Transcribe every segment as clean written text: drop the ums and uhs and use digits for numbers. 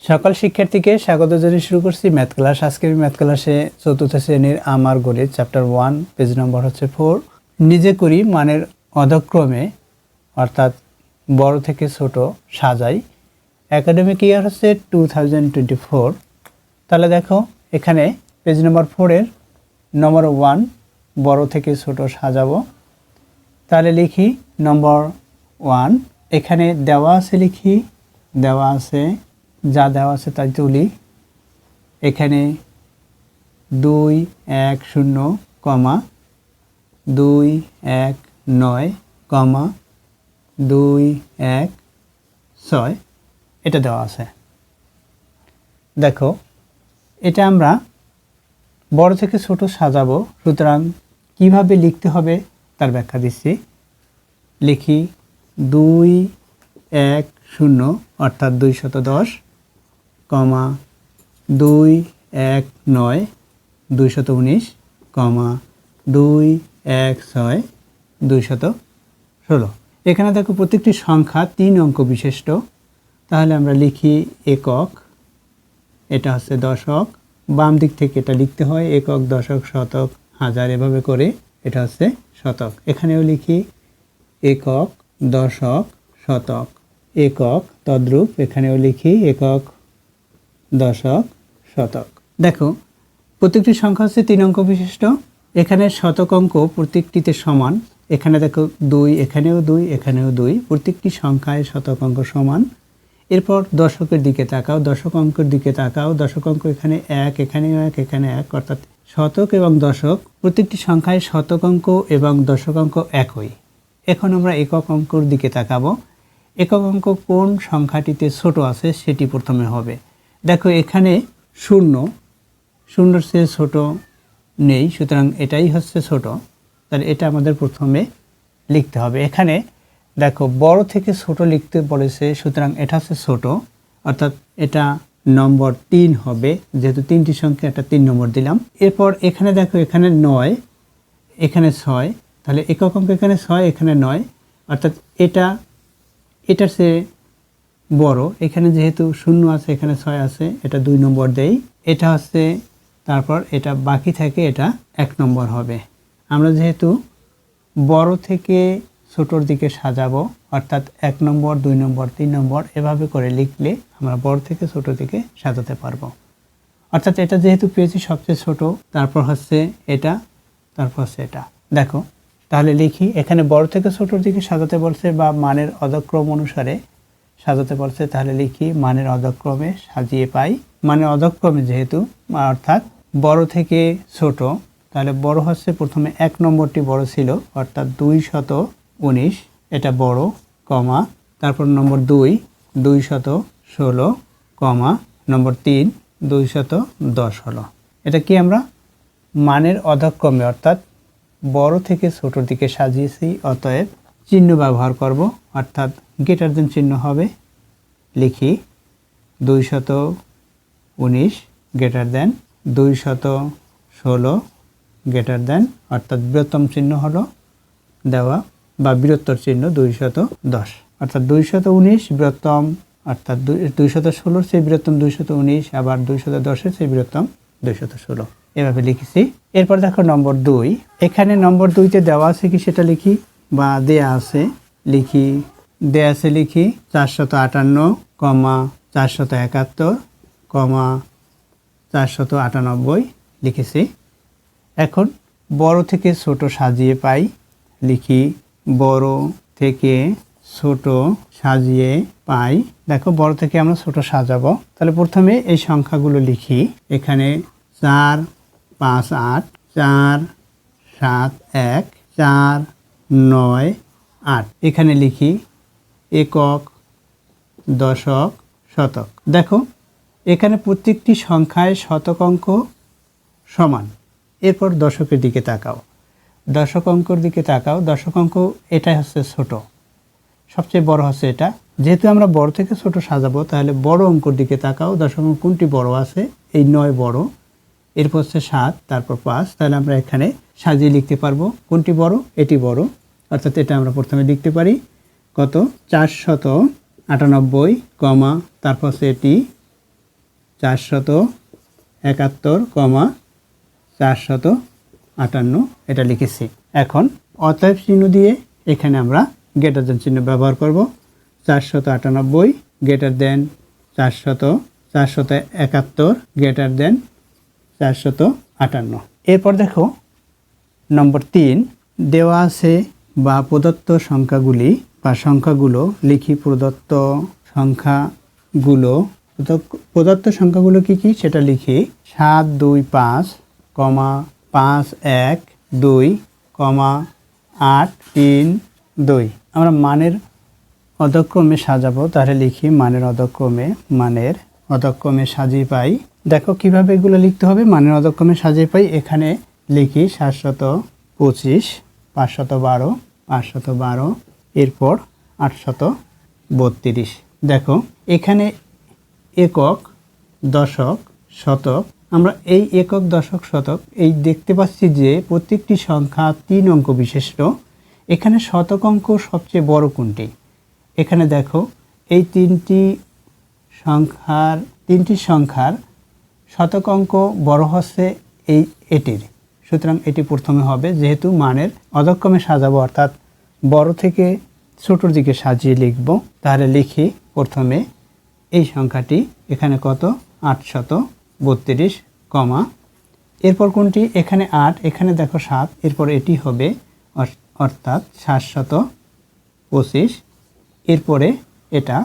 সকল শিক্ষার্থীকে স্বাগত জানিয়ে শুরু করছি ম্যাথ ক্লাস। আজকে আমি ম্যাথ ক্লাসে চতুর্থ শ্রেণীর আমার গণিত চ্যাপ্টার 1 পেজ নম্বর হচ্ছে 4 নিজে করি মানের অধক্রমে অর্থাৎ বড় থেকে ছোট সাজাই। একাডেমিক ইয়ার হচ্ছে 2024। তাহলে দেখো এখানে পেজ নম্বর 4-এর নম্বর 1 বড় থেকে ছোট সাজাবো। তাহলে লিখি নম্বর 1 এখানে দেওয়া আছে, লিখি দেওয়া আছে, যা দেওয়া আছে তাই তুলি। এখানে 2 1 0 কমা 2 1 9 কমা 2 1 6 এটা দেওয়া আছে। দেখো এটা আমরা বড় থেকে ছোট সাজাবো, সুতরাং কিভাবে লিখতে হবে তার ব্যাখ্যা দিচ্ছি। লিখি 2 1 0 অর্থাৎ 210 কমা 2 1 9 219 কমা 2 1 6 216। এখানে দেখো প্রত্যেকটি সংখ্যা 3 অঙ্ক বিশিষ্ট। তাহলে আমরা লিখি একক, এটা হচ্ছে দশক, বাম দিক থেকে এটা লিখতে হয় একক দশক শতক হাজার এভাবে করে, এটা হচ্ছে শতক। এখানেও লিখি একক দশক শতক একক, তদ্রূপ এখানেও লিখি একক দশক শতক। দেখো প্রত্যেকটি সংখ্যা হচ্ছে 3 অঙ্ক বিশিষ্ট। এখানে শতক অঙ্ক প্রত্যেকটিতে সমান। এখানে দেখো 2, এখানেও 2, এখানেও 2, প্রত্যেকটি সংখ্যায় শতক অঙ্ক সমান। এরপর দশকের দিকে তাকাও, দশক অঙ্কের দিকে তাকাও, দশক অঙ্ক এখানে 1, এখানেও 1, এখানে 1, অর্থাৎ শতক এবং দশক প্রত্যেকটি সংখ্যায় শতক অঙ্ক এবং দশক অঙ্ক একই। এখন আমরা একক অঙ্কর দিকে তাকাবো। একক অঙ্ক কোন সংখ্যাটিতে ছোট আছে সেটি প্রথমে হবে। দেখো এখানে 0, 0-র চেয়ে ছোট নেই, সুতরাং এটাই হচ্ছে ছোট। তাহলে এটা আমাদের প্রথমে লিখতে হবে। এখানে দেখো বড় থেকে ছোট লিখতে বলেছে, সুতরাং এটা হচ্ছে ছোট, অর্থাৎ এটা নম্বর 3 হবে, যেহেতু 3টি সংখ্যা একটা 3 নম্বর দিলাম। এরপর এখানে দেখো এখানে 9, এখানে 6, তাহলে একক অঙ্ক এখানে 6, এখানে 9, অর্থাৎ এটার চেয়ে বড়। এখানে যেহেতু 0 আছে, এখানে 6 আছে, এটা 2 নম্বর দেই। এটা হচ্ছে, তারপর এটা বাকি থাকে, এটা 1 নম্বর হবে। আমরা যেহেতু বড় থেকে ছোটোর দিকে সাজাবো, অর্থাৎ 1 নম্বর 2 নম্বর 3 নম্বর এভাবে করে লিখলে আমরা বড় থেকে ছোটো দিকে সাজাতে পারবো। অর্থাৎ এটা যেহেতু পেয়েছি সবচেয়ে ছোট, তারপর হচ্ছে এটা, তারপর হচ্ছে এটা। দেখো তাহলে লিখি, এখানে বড় থেকে ছোটোর দিকে সাজাতে বলছে বা মানের অধক্রম অনুসারে সাজাতে বলছে, তাহলে লিখি মানের অধক্রমে সাজিয়ে পাই। মানের অধক্রমে যেহেতু, অর্থাৎ বড় থেকে ছোট, তাহলে বড় হচ্ছে প্রথমে 1 নম্বরটি বড় ছিল, অর্থাৎ 219, এটা বড়, কমা, তারপর নম্বর 2 216 কমা নম্বর 3 210 হলো। এটা কি আমরা মানের অধক্রমে অর্থাৎ বড় থেকে ছোটোর দিকে সাজিয়েছি, অতএব চিহ্ন ব্যবহার করব, অর্থাৎ গ্রেটার দেন চিহ্ন হবে। লিখি 219 গ্রেটার দেন 216 গ্রেটার দেন, অর্থাৎ বৃহত্তম চিহ্ন হলো দেওয়া বা বৃহত্তর চিহ্ন 210, অর্থাৎ 219 বৃহত্তম, অর্থাৎ 216-র চেয়ে বৃহত্তম 219, আবার 210-এর চেয়ে বৃহত্তম 216, এভাবে লিখেছি। এরপর দেখো নম্বর 2, এখানে নম্বর 2তে দেওয়া আছে কি সেটা লিখি, বা দেয়া আছে লিখি, দেয়া আছে লিখি 458 কমা 471 কমা 498 লিখেছি। এখন বড় থেকে ছোট সাজিয়ে পাই, লিখি বড় থেকে ছোট সাজিয়ে পাই। দেখো বড় থেকে আমরা ছোট সাজাবো, তাহলে প্রথমে এই সংখ্যাগুলো লিখি। এখানে 4 5 8 4 7 1 4 9 8, এখানে লিখি একক দশক শতক। দেখো এখানে প্রত্যেকটি সংখ্যায় শতক অঙ্ক সমান। এরপর দশকের দিকে তাকাও, দশক অঙ্কর দিকে তাকাও। দশক অঙ্ক এটাই হচ্ছে ছোট, সবচেয়ে বড় হচ্ছে এটা। যেহেতু আমরা বড় থেকে ছোট সাজাবো, তাহলে বড় অঙ্কর দিকে তাকাও। দশক অঙ্ক কোনটি বড় আছে, এই 9 বড়, এরপর হচ্ছে 7, তারপর 5। তাহলে আমরা এখানে সাজিয়ে লিখতে পারবো কোনটি বড়, এটি বড়, অর্থাৎ এটা আমরা প্রথমে লিখতে পারি কত 498 কমা তারপর হচ্ছে এটি 471,458 এটা লিখেছি। এখন অতএব চিহ্ন দিয়ে এখানে আমরা গ্রেটার দেন চিহ্ন ব্যবহার করব। 498 গ্রেটার দেন 471 গ্রেটার দেন 458। এরপর দেখো নম্বর 3, দেওয়া আছে বা প্রদত্ত সংখ্যাগুলি বা সংখ্যাগুলো লিখি। প্রদত্ত সংখ্যাগুলো কি কি সেটা লিখি। 725,512,832। আমরা মানের অধক্রমে সাজাবো, তাহলে লিখি মানের অধক্রমে সাজিয়ে পাই। দেখো কিভাবে এগুলো লিখতে হবে। মানের অধক্রমে সাজিয়ে পাই, এখানে লিখি 725, 512, 512, এরপর 832। দেখো এখানে একক, দশক, শতক। আমরা এই একক, দশক, শতক এই দেখতে পাচ্ছি যে প্রত্যেকটি সংখ্যা 3 অঙ্ক বিশিষ্ট। এখানে শতক অঙ্ক সবচেয়ে বড় কোনটি? এখানে দেখো এই তিনটি সংখ্যার শতক অঙ্ক বড় হচ্ছে এটির। সুতরাং এটি প্রথমে হবে, যেহেতু মানের অধক্রমে সাজাবো অর্থাৎ বড় থেকে ছোটোর দিকে সাজিয়ে লিখব। তাহলে লিখি প্রথমে এই সংখ্যাটি, এখানে কত? 832, এরপর কোনটি? এখানে 8, এখানে দেখো 7, এরপর এটি হবে অর্থাৎ 725, এরপরে এটা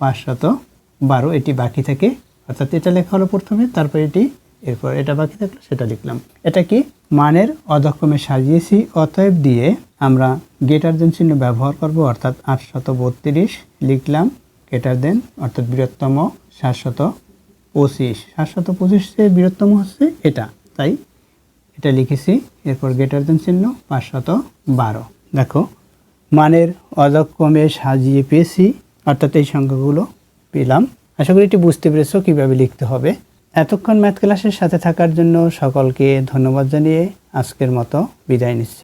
512, এটি বাকি থাকে অর্থাৎ এটা লেখা হলো প্রথমে, তারপর এটি, এরপর এটা বাকি থাকলো সেটা লিখলাম। এটা কি মানের অধক্রমে সাজিয়েছি। অতএব দিয়ে আমরা গ্রেটার দেন চিহ্ন ব্যবহার করব, অর্থাৎ 832 লিখলাম গ্রেটার দেন অর্থাৎ বৃহত্তম 725। 725 বৃহত্তম হচ্ছে এটা, তাই এটা লিখেছি। এরপর গ্রেটার দেন চিহ্ন 512। দেখো মানের অধক্রমে সাজিয়ে পেয়েছি, অর্থাৎ এই সংখ্যাগুলো পেলাম। আশা করি এটি বুঝতে পেরেছো কীভাবে লিখতে হবে। এতক্ষণ ম্যাথ ক্লাসের সাথে থাকার জন্য সকলকে ধন্যবাদ জানিয়ে আজকের মতো বিদায় নিচ্ছি।